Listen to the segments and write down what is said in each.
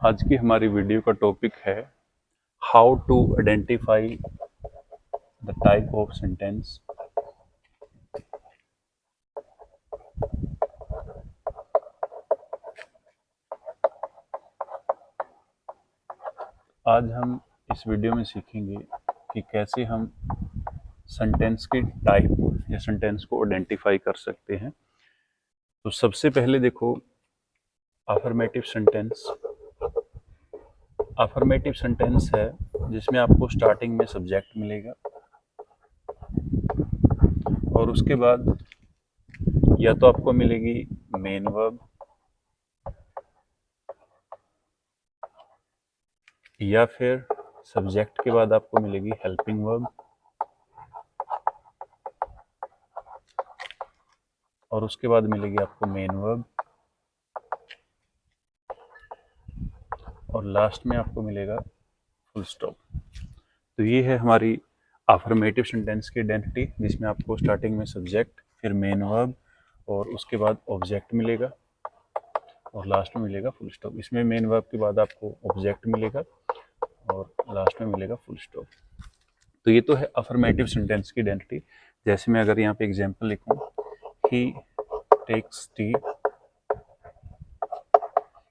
आज की हमारी वीडियो का टॉपिक है how to identify the type of sentence. आज हम इस वीडियो में सीखेंगे कि कैसे हम सेंटेंस के टाइप या सेंटेंस को आइडेंटिफाई कर सकते हैं। तो सबसे पहले देखो, अफर्मेटिव सेंटेंस। अफर्मेटिव सेंटेंस है जिसमें आपको स्टार्टिंग में सब्जेक्ट मिलेगा और उसके बाद या तो आपको मिलेगी मेन वर्ब या फिर सब्जेक्ट के बाद आपको मिलेगी हेल्पिंग वर्ब और उसके बाद मिलेगी आपको मेन वर्ब और लास्ट में आपको मिलेगा फुल स्टॉप। तो ये है हमारी अफर्मेटिव सेंटेंस की आइडेंटिटी, जिसमें आपको स्टार्टिंग में सब्जेक्ट, फिर मेन वर्ब और उसके बाद ऑब्जेक्ट मिलेगा और लास्ट में मिलेगा फुल स्टॉप। इसमें मेन वर्ब के बाद आपको ऑब्जेक्ट मिलेगा और लास्ट में मिलेगा फुल स्टॉप। तो ये तो है अफर्मेटिव सेंटेंस की आइडेंटिटी। जैसे मैं अगर यहाँ पे एग्जांपल लिखूँ, ही टेक्स टी,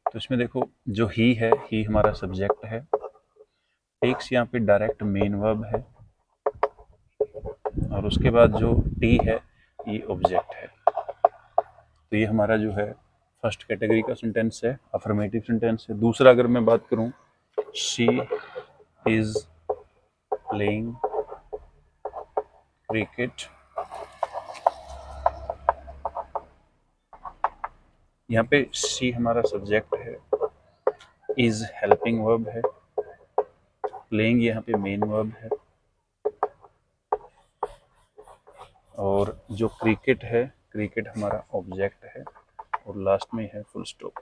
तो इसमें देखो जो ही है, ही हमारा सब्जेक्ट है, टेक्स यहाँ पे डायरेक्ट मेन वर्ब है और उसके बाद जो टी है ये ऑब्जेक्ट है। तो ये हमारा जो है फर्स्ट कैटेगरी का सेंटेंस है, अफर्मेटिव सेंटेंस है। दूसरा अगर मैं बात करूं, शी इज प्लेइंग क्रिकेट, यहाँ पे शी हमारा सब्जेक्ट है, इज हेल्पिंग वर्ब है, प्लेइंग यहाँ पे मेन वर्ब है और जो क्रिकेट है, क्रिकेट हमारा ऑब्जेक्ट है और लास्ट में है फुल स्टॉप।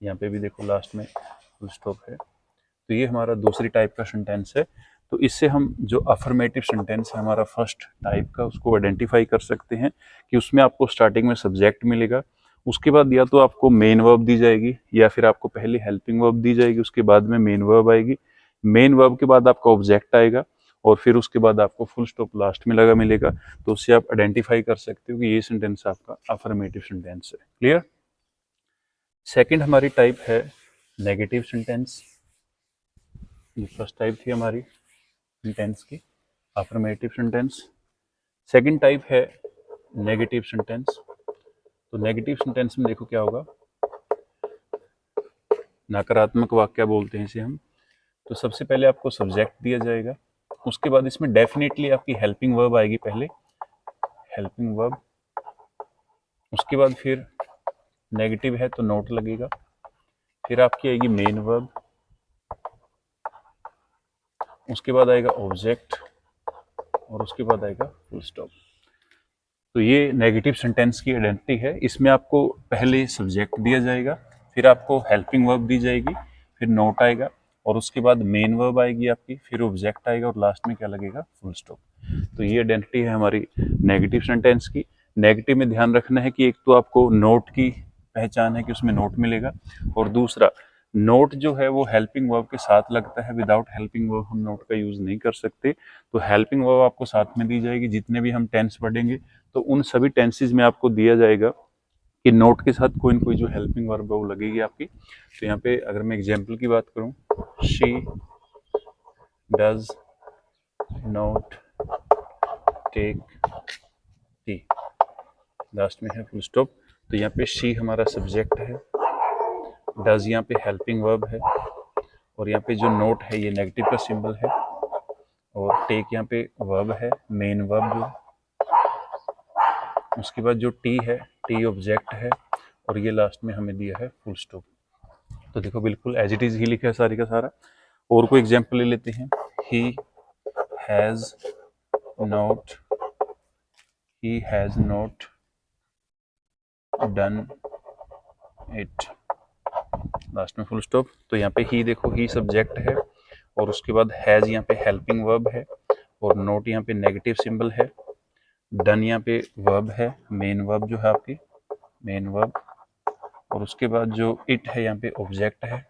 यहाँ पे भी देखो लास्ट में फुल स्टॉप है। तो ये हमारा दूसरी टाइप का सेंटेंस है। तो इससे हम जो अफर्मेटिव सेंटेंस है हमारा फर्स्ट टाइप का, उसको आइडेंटिफाई कर सकते हैं कि उसमें आपको स्टार्टिंग में सब्जेक्ट मिलेगा, उसके बाद या तो आपको मेन वर्ब दी जाएगी या फिर आपको पहले हेल्पिंग वर्ब दी जाएगी, उसके बाद में मेन वर्ब आएगी, मेन वर्ब के बाद आपका ऑब्जेक्ट आएगा और फिर उसके बाद आपको फुल स्टॉप लास्ट में लगा मिलेगा। तो उससे आप आइडेंटिफाई कर सकते हो कि ये सेंटेंस आपका अफर्मेटिव सेंटेंस है। क्लियर। सेकंड हमारी टाइप है नेगेटिव सेंटेंस। ये फर्स्ट टाइप थी हमारी सेंटेंस की, अफर्मेटिव सेंटेंस। सेकंड टाइप है नेगेटिव सेंटेंस। तो नेगेटिव सेंटेंस में देखो क्या होगा, नकारात्मक वाक्य बोलते हैं इसे हम। तो सबसे पहले आपको सब्जेक्ट दिया जाएगा, उसके बाद इसमें डेफिनेटली आपकी हेल्पिंग वर्ब आएगी, पहले हेल्पिंग वर्ब, उसके बाद फिर नेगेटिव है तो नोट लगेगा, फिर आपकी आएगी मेन वर्ब, उसके बाद आएगा ऑब्जेक्ट और उसके बाद आएगा फुल स्टॉप। तो ये नेगेटिव सेंटेंस की आइडेंटिटी है। इसमें आपको पहले सब्जेक्ट दिया जाएगा, फिर आपको हेल्पिंग वर्ब दी जाएगी, फिर नोट आएगा और उसके बाद मेन वर्ब आएगी आपकी, फिर ऑब्जेक्ट आएगा और लास्ट में क्या लगेगा, फुल स्टॉप। तो ये आइडेंटिटी है हमारी नेगेटिव सेंटेंस की। नेगेटिव में ध्यान रखना है कि एक तो आपको नोट की पहचान है कि उसमें नोट मिलेगा, और दूसरा नोट जो है वो हेल्पिंग वर्ब के साथ लगता है। विदाउट हेल्पिंग वर्ब हम नोट का यूज नहीं कर सकते। तो हेल्पिंग वर्ब आपको साथ में दी जाएगी। जितने भी हम टेंस पढ़ेंगे तो उन सभी टेंसेज में आपको दिया जाएगा कि नोट के साथ कोई ना कोई जो हेल्पिंग वर्ब है वो लगेगी आपकी। तो यहाँ पे अगर मैं एग्जाम्पल की बात करूँ, she does not take tea, last में है फुल स्टॉप। तो यहाँ पे शी हमारा सब्जेक्ट है, डज यहाँ पे हेल्पिंग वर्ब है और यहाँ पे जो नोट है ये नेगेटिव का सिंबल है और टेक यहाँ पे वर्ब है, मेन वर्ब जो, उसके बाद जो टी है, टी ऑब्जेक्ट है और ये लास्ट में हमें दिया है फुल स्टॉप। तो देखो बिल्कुल एज इट इज ही लिखा है सारी का सारा। और कोई एग्जाम्पल ले लेते हैं, he has not, he has not done it, last में फुल स्टॉप। तो यहाँ पे ही देखो, ही सब्जेक्ट है और उसके बाद हैज यहाँ पे हेल्पिंग वर्ब है और नोट यहाँ पे नेगेटिव सिंबल है, डन यहाँ पे वर्ब है, मेन वर्ब जो है आपकी, मेन वर्ब, और उसके बाद जो इट है यहाँ पे ऑब्जेक्ट है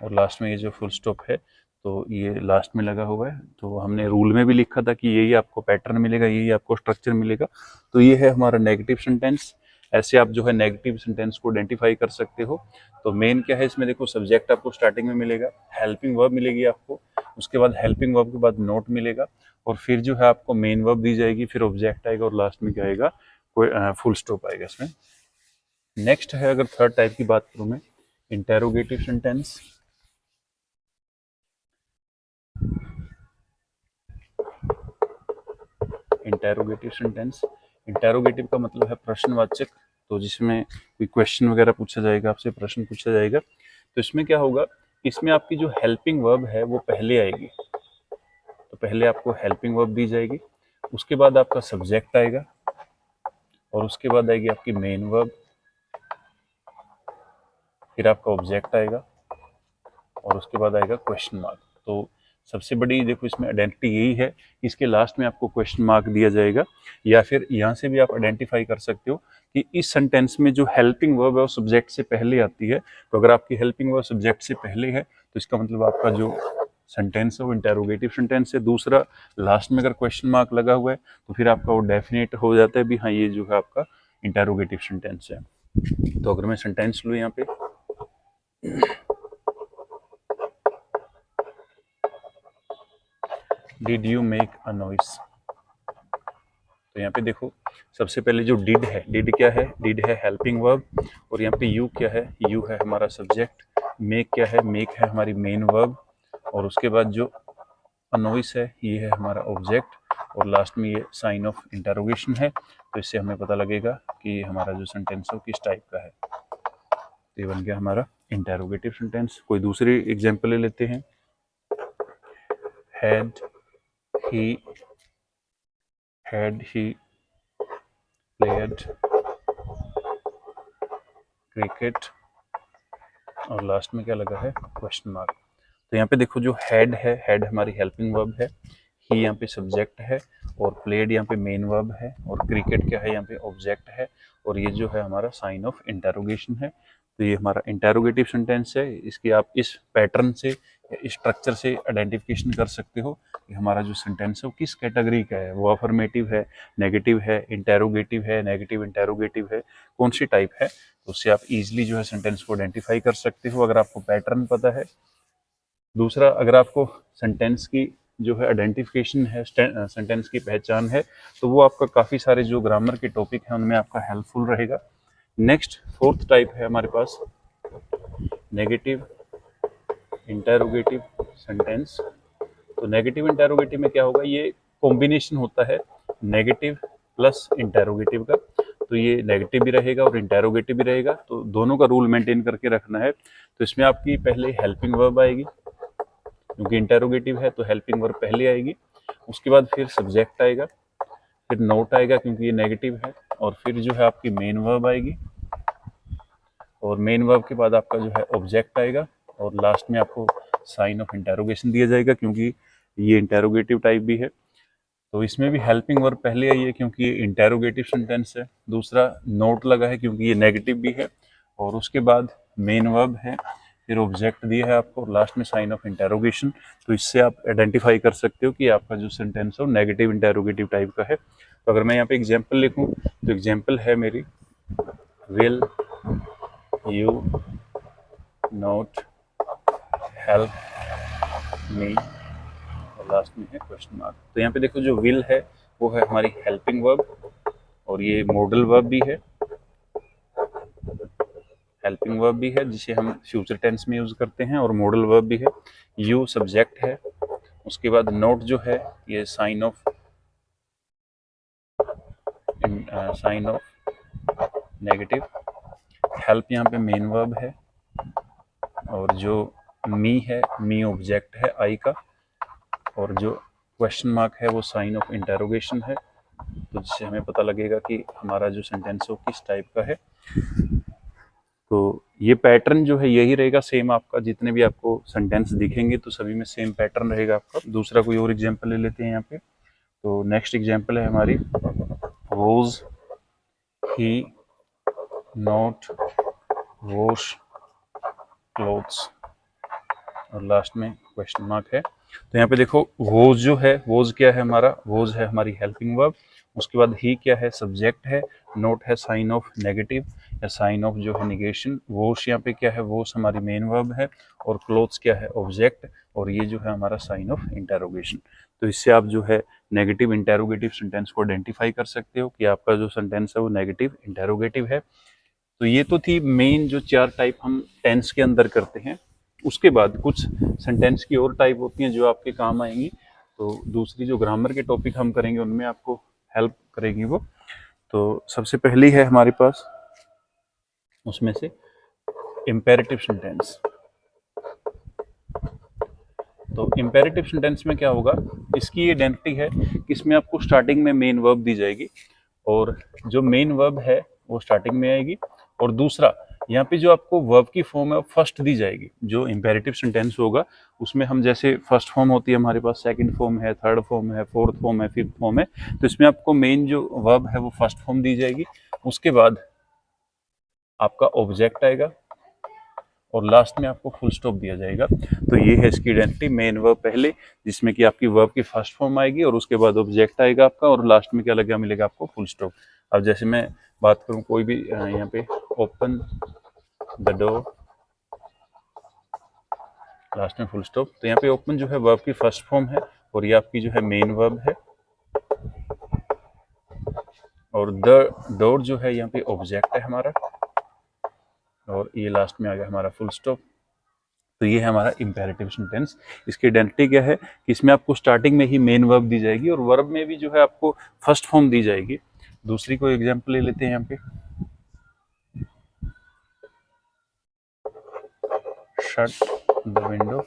और लास्ट में ये जो फुल स्टॉप है तो ये लास्ट में लगा हुआ है। तो हमने रूल में भी लिखा था कि यही आपको पैटर्न मिलेगा, यही आपको स्ट्रक्चर मिलेगा। तो ये है हमारा नेगेटिव सेंटेंस। ऐसे आप जो है नेगेटिव सेंटेंस को आइडेंटिफाई कर सकते हो। तो मेन क्या है इसमें, देखो सब्जेक्ट आपको स्टार्टिंग में मिलेगा, हेल्पिंग वर्ब मिलेगी आपको, उसके बाद हेल्पिंग वर्ब के बाद नोट मिलेगा, और फिर जो है आपको मेन वर्ब दी जाएगी, फिर ऑब्जेक्ट आएगा, और लास्ट में क्या आएगा, कोई फुल स्टॉप आएगा इसमें। नेक्स्ट है, अगर थर्ड टाइप की बात करूं मैं, interrogative sentence. Interrogative sentence, interrogative का मतलब है प्रश्नवाचक। तो जिसमें कोई क्वेश्चन वगैरह पूछा जाएगा, आपसे प्रश्न पूछा जाएगा, तो इसमें क्या होगा, इसमें आपकी जो हेल्पिंग वर्ब है वो पहले आएगी। तो पहले आपको हेल्पिंग वर्ब दी जाएगी, उसके बाद आपका सब्जेक्ट आएगा, और उसके बाद आएगी आपकी मेन वर्ब, फिर आपका ऑब्जेक्ट आएगा, और उसके बाद आएगा क्वेश्चन मार्क। तो सबसे बड़ी देखो इसमें आइडेंटिटी यही है, इसके लास्ट में आपको क्वेश्चन मार्क दिया जाएगा, या फिर यहाँ से भी आप आइडेंटिफाई कर सकते हो कि इस सेंटेंस में जो हेल्पिंग वर्ब है वो सब्जेक्ट से पहले आती है। तो अगर आपकी हेल्पिंग वर्ब सब्जेक्ट से पहले है तो इसका मतलब आपका जो सेंटेंस है वो इंटेरोगेटिव सेंटेंस है। दूसरा, लास्ट में अगर क्वेश्चन मार्क लगा हुआ है तो फिर आपका वो डेफिनेट हो जाता है भी हाँ ये जो है आपका इंटेरोगेटिव सेंटेंस है। तो अगर मैं सेंटेंस लूँ यहाँ पे, did you make a noise, तो यहाँ पे देखो सबसे पहले जो डिड है, डिड क्या है, डिड है हेल्पिंग वर्ब, और यहाँ पे यू क्या है, यू है हमारा सब्जेक्ट, मेक क्या है, मेक है हमारी मेन वर्ब, और उसके बाद जो अनोइस है ये है हमारा ऑब्जेक्ट, और लास्ट में ये साइन ऑफ इंटरोगेशन है। तो इससे हमें पता लगेगा कि हमारा जो सेंटेंस है वो किस टाइप का है। तो ये बन गया हमारा इंटेरोगेटिव सेंटेंस। कोई दूसरी एग्जाम्पल ले लेते हैं। He had he played cricket, और लास्ट में क्या लगा है, क्वेश्चन मार्क। तो यहाँ पे देखो जो हेड है, हेड हमारी हेल्पिंग वर्ब है, ही यहाँ पे सब्जेक्ट है, और प्लेड यहाँ पे मेन वर्ब है, और क्रिकेट क्या है यहाँ पे ऑब्जेक्ट है, और ये जो है हमारा साइन ऑफ इंटेरोगेशन है। तो ये हमारा इंटेरोगेटिव सेंटेंस है। इसकी आप इस पैटर्न से, इस स्ट्रक्चर से आइडेंटिफिकेशन कर सकते हो कि हमारा जो सेंटेंस है वो किस कैटेगरी का है, वो अफर्मेटिव है, नेगेटिव है, इंटेरोगेटिव है, नेगेटिव इंटेरोगेटिव है, कौन सी टाइप है। तो उससे आप इजीली जो है सेंटेंस को आइडेंटिफाई कर सकते हो अगर आपको पैटर्न पता है। दूसरा, अगर आपको सेंटेंस की जो है आइडेंटिफिकेशन है, सेंटेंस की पहचान है, तो वो आपका काफ़ी सारे जो ग्रामर के टॉपिक हैं उनमें आपका हेल्पफुल रहेगा। नेक्स्ट फोर्थ टाइप है हमारे पास नेगेटिव इंटेरोगेटिव सेंटेंस। तो नेगेटिव इंटेरोगेटिव में क्या होगा, ये कॉम्बिनेशन होता है नेगेटिव प्लस इंटेरोगेटिव का। तो ये नेगेटिव भी रहेगा और इंटेरोगेटिव भी रहेगा, तो दोनों का रूल मेंटेन करके रखना है। तो इसमें आपकी पहले हेल्पिंग वर्ब आएगी, क्योंकि इंटेरोगेटिव है तो हेल्पिंग वर्ब पहले आएगी, उसके बाद फिर सब्जेक्ट आएगा, फिर नोट आएगा क्योंकि ये नेगेटिव है, और फिर जो है आपकी मेन वर्ब आएगी, और मेन वर्ब के बाद आपका जो है ऑब्जेक्ट आएगा, और लास्ट में आपको साइन ऑफ इंटेरोगेशन दिया जाएगा क्योंकि ये इंटेरोगेटिव टाइप भी है। तो इसमें भी हेल्पिंग वर्ब पहले आई है क्योंकि ये इंटेरोगेटिव सेंटेंस है। दूसरा, नोट लगा है क्योंकि ये नेगेटिव भी है, और उसके बाद मेन वर्ब है, फिर ऑब्जेक्ट दिया है आपको, और लास्ट में साइन ऑफ इंटेरोगेशन। तो इससे आप आइडेंटिफाई कर सकते हो कि आपका जो सेंटेंस है वो नेगेटिव इंटेरोगेटिव टाइप का है। तो अगर मैं यहाँ पे एग्जाम्पल लिखूँ तो एग्जाम्पल है मेरी, will you note help me, और लास्ट में है क्वेश्चन मार्क। तो यहाँ पे देखो जो विल है वो है हमारी हेल्पिंग वर्ब, और ये मॉडल वर्ब भी है, हेल्पिंग वर्ब भी है जिसे हम फ्यूचर टेंस में यूज करते हैं, और मॉडल वर्ब भी है। यू सब्जेक्ट है, उसके बाद नोट जो है ये साइन ऑफ नेगेटिव, हेल्प यहाँ पे मेन वर्ब है, और जो मी है, मी ऑब्जेक्ट है आई का, और जो क्वेश्चन मार्क है वो साइन ऑफ इंटेरोगेशन है। तो जिससे हमें पता लगेगा कि हमारा जो सेंटेंस है वो किस टाइप का है। तो ये पैटर्न जो है यही रहेगा सेम, आपका जितने भी आपको सेंटेंस दिखेंगे तो सभी में सेम पैटर्न रहेगा आपका। दूसरा कोई और एग्जांपल ले लेते हैं यहाँ पे। तो नेक्स्ट एग्जांपल है हमारी, was he not wash clothes, और लास्ट में क्वेश्चन मार्क है। तो यहाँ पे देखो वोज जो है, वोज क्या है हमारा, वोज है हमारी हेल्पिंग वर्ब। उसके बाद ही क्या है, सब्जेक्ट है। नोट है साइन ऑफ नेगेटिव या साइन ऑफ जो है निगेशन। वोश यहाँ पे क्या है, वोश हमारी मेन वर्ब है। और क्लोथ्स क्या है, ऑब्जेक्ट। और ये जो है हमारा साइन ऑफ इंटेरोगेशन। तो इससे आप जो है नेगेटिव इंटेरोगेटिव सेंटेंस को आइडेंटिफाई कर सकते हो कि आपका जो सेंटेंस है वो नेगेटिव इंटेरोगेटिव है। तो ये तो थी मेन जो 4 टाइप हम टेंस के अंदर करते हैं। उसके बाद कुछ सेंटेंस की और टाइप होती हैं जो आपके काम आएंगी। तो दूसरी जो ग्रामर के टॉपिक हम करेंगे उनमें आपको हेल्प करेगी वो। तो सबसे पहली है हमारे पास उसमें से इम्पेरेटिव सेंटेंस। तो इम्पेरेटिव सेंटेंस में क्या होगा, इसकी आइडेंटिटी है कि इसमें आपको स्टार्टिंग में मेन वर्ब दी जाएगी और जो मेन वर्ब है वो स्टार्टिंग में आएगी। और दूसरा, यहाँ पे जो आपको वर्ब की फॉर्म है वो फर्स्ट दी जाएगी। जो इम्पेरेटिव सेंटेंस होगा उसमें हम जैसे फर्स्ट फॉर्म होती है हमारे पास, सेकंड फॉर्म है, थर्ड फॉर्म है, फोर्थ फॉर्म है, फिफ्थ फॉर्म है। तो इसमें आपको मेन जो वर्ब है वो फर्स्ट फॉर्म दी जाएगी। उसके बाद आपका ऑब्जेक्ट आएगा और लास्ट में आपको फुल स्टॉप दिया जाएगा। तो ये है इसकी आइडेंटिटी, मेन वर्ब पहले जिसमें कि आपकी वर्ब की फर्स्ट फॉर्म आएगी और उसके बाद ऑब्जेक्ट आएगा आपका और लास्ट में क्या लगेगा, मिलेगा आपको फुल स्टॉप। अब जैसे मैं बात करूं कोई भी यहाँ पे, ओपन द डोर, लास्ट में फुल स्टॉप। तो यहाँ पे ओपन जो है वर्ब की फर्स्ट फॉर्म है और ये आपकी जो है मेन वर्ब है। और द डोर जो है यहाँ पे ऑब्जेक्ट है हमारा और ये लास्ट में आ गया हमारा फुल स्टॉप। तो ये है हमारा इम्पेरेटिव सेंटेंस। इसकी आइडेंटिटी क्या है कि इसमें आपको स्टार्टिंग में ही मेन वर्ब दी जाएगी और वर्ब में भी जो है आपको फर्स्ट फॉर्म दी जाएगी। दूसरी कोई एग्जांपल ले लेते हैं यहाँ पे, शट द विंडो,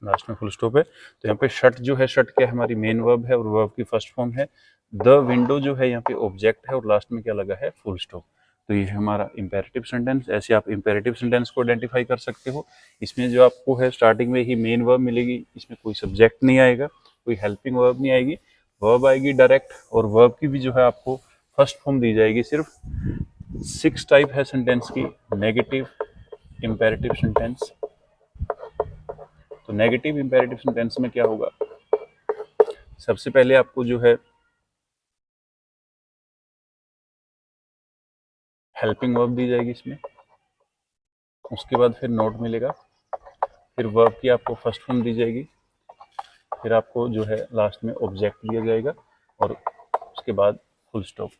लास्ट में फुल स्टॉप है। तो यहाँ पे शट जो है, शट क्या हमारी मेन वर्ब है और वर्ब की फर्स्ट फॉर्म है। द विंडो जो है यहाँ पे ऑब्जेक्ट है और लास्ट में क्या लगा है, फुल स्टॉप। तो ये है हमारा इम्पेरेटिव सेंटेंस। ऐसे आप इम्पेरेटिव सेंटेंस को आइडेंटिफाई कर सकते हो। इसमें जो आपको है स्टार्टिंग में ही मेन वर्ब मिलेगी, इसमें कोई सब्जेक्ट नहीं आएगा, कोई हेल्पिंग वर्ब नहीं आएगी, वर्ब आएगी डायरेक्ट और वर्ब की भी जो है आपको फर्स्ट फॉर्म दी जाएगी। सिर्फ 6 टाइप है सेंटेंस की, नेगेटिव इम्पेरेटिव सेंटेंस। तो नेगेटिव इंपेरेटिव सेंटेंस में क्या होगा, सबसे पहले आपको जो है हेल्पिंग वर्ब दी जाएगी इसमें। उसके बाद फिर नोट मिलेगा, फिर वर्ब की आपको फर्स्ट फॉर्म दी जाएगी, फिर आपको जो है लास्ट में ऑब्जेक्ट दिया जाएगा और उसके बाद फुल स्टॉप।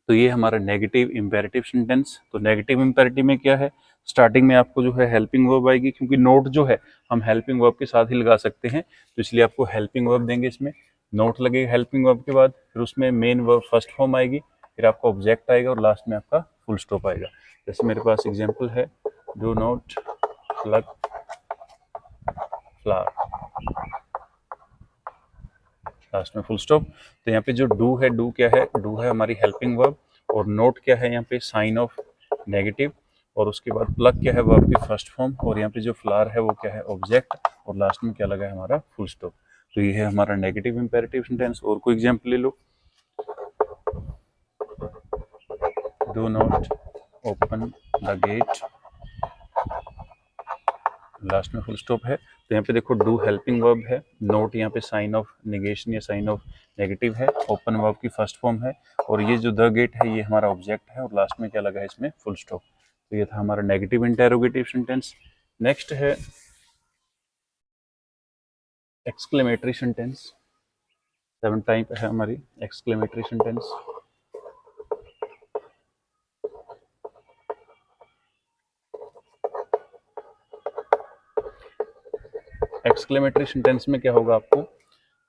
तो ये हमारा नेगेटिव इंपेरेटिव सेंटेंस। तो नेगेटिव इंपेरेटिव में क्या है, स्टार्टिंग में आपको जो है हेल्पिंग वर्ब आएगी, क्योंकि नोट जो है हम हेल्पिंग वर्ब के साथ ही लगा सकते हैं, तो इसलिए आपको हेल्पिंग वर्ब देंगे इसमें। नोट लगेगा हेल्पिंग वर्ब के बाद, फिर उसमें मेन वर्ब फर्स्ट फॉर्म आएगी, फिर आपका ऑब्जेक्ट आएगा और लास्ट में आपका फुल स्टॉप आएगा। जैसे मेरे पास एग्जाम्पल है, do not pluck flower, last में फुल स्टॉप। तो यहाँ पे जो डू है, डू क्या है, डू है हमारी हेल्पिंग वर्ब और नोट क्या है यहाँ पे, साइन ऑफ नेगेटिव। और उसके बाद प्लग क्या है, वर्ब की फर्स्ट फॉर्म। और यहाँ पे जो फ्लावर है वो क्या है, ऑब्जेक्ट। और लास्ट में क्या लगा है हमारा, फुल स्टॉप। तो ये है हमारा नेगेटिव इंपेरेटिव सेंटेंस। और कोई एग्जाम्पल ले लो, do not open the gate, last में फुल स्टॉप है। तो यहाँ पे देखो डू हेल्पिंग वर्ब है, नोट यहाँ पे साइन ऑफ नेगेशन या साइन ऑफ नेगेटिव है, ओपन वर्ब की फर्स्ट फॉर्म है और ये जो द गेट है ये हमारा ऑब्जेक्ट है और लास्ट में क्या लगा है इसमें, फुल स्टॉप। तो ये था हमारा नेगेटिव इंटेरोगेटिव सेंटेंस। नेक्स्ट है एक्सक्लेमेटरी सेंटेंस। 7 टाइप है हमारी एक्सक्लेमेटरी सेंटेंस। एक्सक्लेमेटरी सेंटेंस में क्या होगा आपको,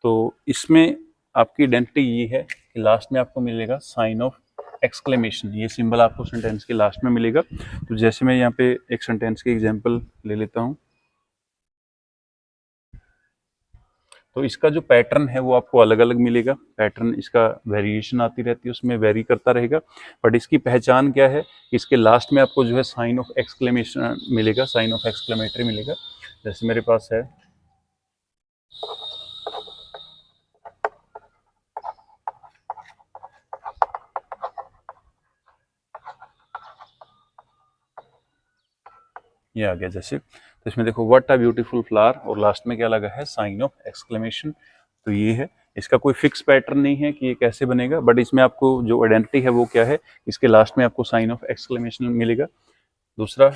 तो इसमें आपकी आइडेंटिटी ये है कि लास्ट में आपको मिलेगा साइन ऑफ एक्सक्लेमेशन। ये सिंबल आपको सेंटेंस के लास्ट में मिलेगा। तो जैसे मैं यहाँ पे एक सेंटेंस की एग्जांपल ले लेता हूँ, तो इसका जो पैटर्न है वो आपको अलग अलग मिलेगा। पैटर्न इसका वेरिएशन आती रहती है, उसमें वेरी करता रहेगा। बट इसकी पहचान क्या है, इसके लास्ट में आपको जो है साइन ऑफ एक्सक्लेमेशन मिलेगा, साइन ऑफ एक्सक्लेमेटरी मिलेगा। जैसे मेरे पास है, ये आ गया जैसे, तो इसमें देखो व्हाट अ ब्यूटीफुल फ्लावर और लास्ट में क्या लगा है, साइन ऑफ एक्सक्लेमेशन। तो ये है, इसका कोई फिक्स पैटर्न नहीं है कि ये कैसे बनेगा, बट इसमें आपको जो आइडेंटिटी है वो क्या है, इसके लास्ट में आपको साइन ऑफ एक्सक्लेमेशन मिलेगा। दूसरा,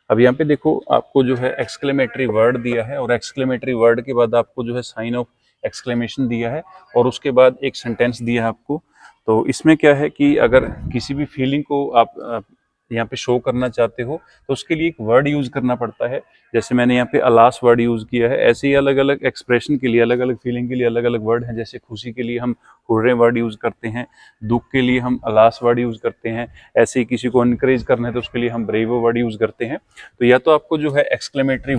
अब यहाँ पे देखो आपको जो है एक्सक्लेमेटरी वर्ड दिया है और एक्सक्लेमेटरी वर्ड के बाद आपको जो है साइन ऑफ एक्सक्लेमेशन दिया है और उसके बाद एक सेंटेंस दिया है आपको। तो इसमें क्या है कि अगर किसी भी फीलिंग को आप यहाँ पे शो करना चाहते हो तो उसके लिए एक वर्ड यूज करना पड़ता है। जैसे मैंने यहाँ पे अलास वर्ड यूज किया है, ऐसे ही अलग अलग एक्सप्रेशन के लिए, अलग अलग फीलिंग के लिए अलग अलग वर्ड हैं। जैसे खुशी के लिए हम हुर्रे वर्ड यूज करते हैं, दुख के लिए हम अलास वर्ड यूज करते हैं, ऐसे ही किसी को इनकरेज करना है तो उसके लिए हम ब्रेवो वर्ड यूज करते हैं। तो या तो आपको जो है एक्सक्लेमेटरी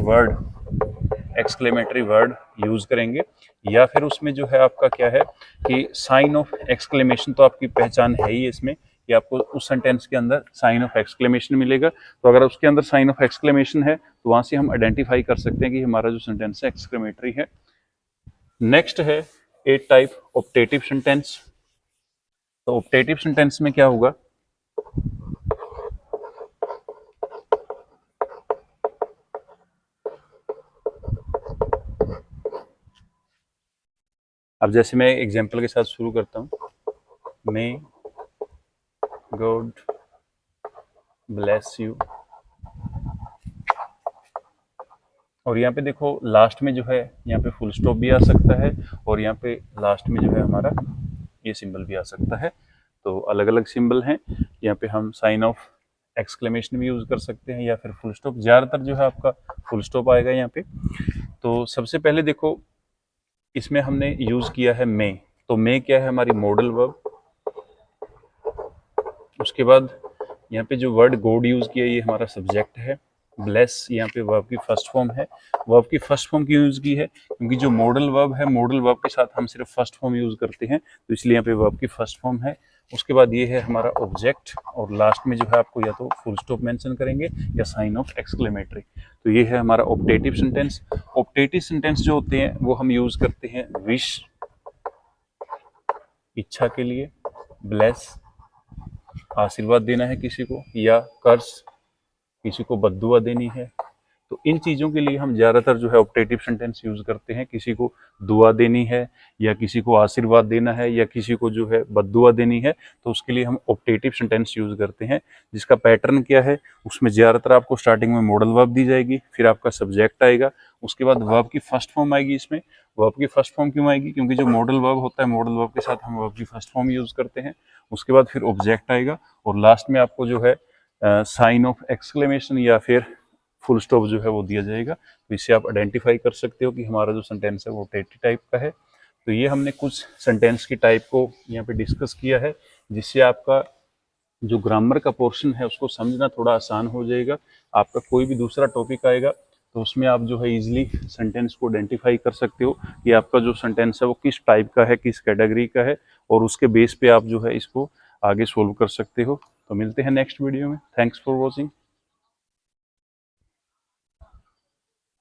वर्ड यूज करेंगे, या फिर उसमें जो है आपका क्या है कि साइन ऑफ एक्सक्लेमेशन, तो आपकी पहचान है ही इसमें कि आपको उस सेंटेंस के अंदर साइन ऑफ एक्सक्लेमेशन मिलेगा। तो अगर उसके अंदर साइन ऑफ एक्सक्लेमेशन है तो वहां से हम आइडेंटिफाई कर सकते हैं कि हमारा जो सेंटेंस है एक्सक्लेमेटरी है। नेक्स्ट है 8 टाइप ऑप्टेटिव सेंटेंस। तो ऑप्टेटिव सेंटेंस में क्या होगा, अब जैसे मैं एग्जांपल के साथ शुरू करता हूं, मे गॉड ब्लेस यू, और यहाँ पे देखो लास्ट में जो है यहाँ पे फुल स्टॉप भी आ सकता है और यहाँ पे लास्ट में जो है हमारा ये सिंबल भी आ सकता है। तो अलग अलग सिंबल हैं। यहाँ पे हम साइन ऑफ एक्सक्लेमेशन भी यूज कर सकते हैं या फिर फुल स्टॉप। ज्यादातर जो है आपका फुल स्टॉप आएगा यहाँ पे। तो सबसे पहले देखो इसमें हमने यूज किया है मे। तो मे क्या है, हमारी मॉडल वर्ब। उसके बाद यहाँ पे जो वर्ड गॉड यूज किया ये हमारा सब्जेक्ट है। ब्लेस यहाँ पे वर्ब की फर्स्ट फॉर्म है। वर्ब की फर्स्ट फॉर्म क्यों यूज की है, क्योंकि जो मॉडल वर्ब है, मॉडल वर्ब के साथ हम सिर्फ फर्स्ट फॉर्म यूज करते हैं, तो इसलिए यहाँ पे वर्ब की फर्स्ट फॉर्म है। उसके बाद ये है हमारा ऑब्जेक्ट और लास्ट में जो है आपको या तो फुल स्टॉप मेंशन करेंगे या साइन ऑफ एक्सक्लेमेटरी। तो ये है हमारा ऑप्टेटिव सेंटेंस। ऑप्टेटिव सेंटेंस जो होते हैं वो हम यूज करते हैं विश, इच्छा के लिए, ब्लेस आशीर्वाद देना है किसी को, या कर्स किसी को बद्दुआ देनी है। तो इन चीज़ों के लिए हम ज़्यादातर जो है ऑप्टेटिव सेंटेंस यूज़ करते हैं। किसी को दुआ देनी है या किसी को आशीर्वाद देना है या किसी को जो है बद्दुआ देनी है, तो उसके लिए हम ऑप्टेटिव सेंटेंस यूज़ करते हैं। जिसका पैटर्न क्या है, उसमें ज़्यादातर आपको स्टार्टिंग में मॉडल वर्ब दी जाएगी, फिर आपका सब्जेक्ट आएगा, उसके बाद वर्ब की फर्स्ट फॉर्म आएगी। इसमें वर्ब की फर्स्ट फॉर्म क्यों आएगी, क्योंकि जो मॉडल वर्ब होता है, मॉडल वर्ब के साथ हम वर्ब की फर्स्ट फॉर्म यूज़ करते हैं। उसके बाद फिर ऑब्जेक्ट आएगा और लास्ट में आपको जो है साइन ऑफ एक्सक्लेमेशन या फिर फुल स्टॉप जो है वो दिया जाएगा। तो इससे आप आइडेंटिफाई कर सकते हो कि हमारा जो सेंटेंस है वो ऑप्टेटिव टाइप का है। तो ये हमने कुछ सेंटेंस की टाइप को यहाँ पे डिस्कस किया है, जिससे आपका जो ग्रामर का पोर्शन है उसको समझना थोड़ा आसान हो जाएगा। आपका कोई भी दूसरा टॉपिक आएगा तो उसमें आप जो है इजीली सेंटेंस को आइडेंटिफाई कर सकते हो कि आपका जो सेंटेंस है वो किस टाइप का है, किस कैटेगरी का है, और उसके बेस पे आप जो है इसको आगे सोल्व कर सकते हो। तो मिलते हैं नेक्स्ट वीडियो में। Thanks for watching.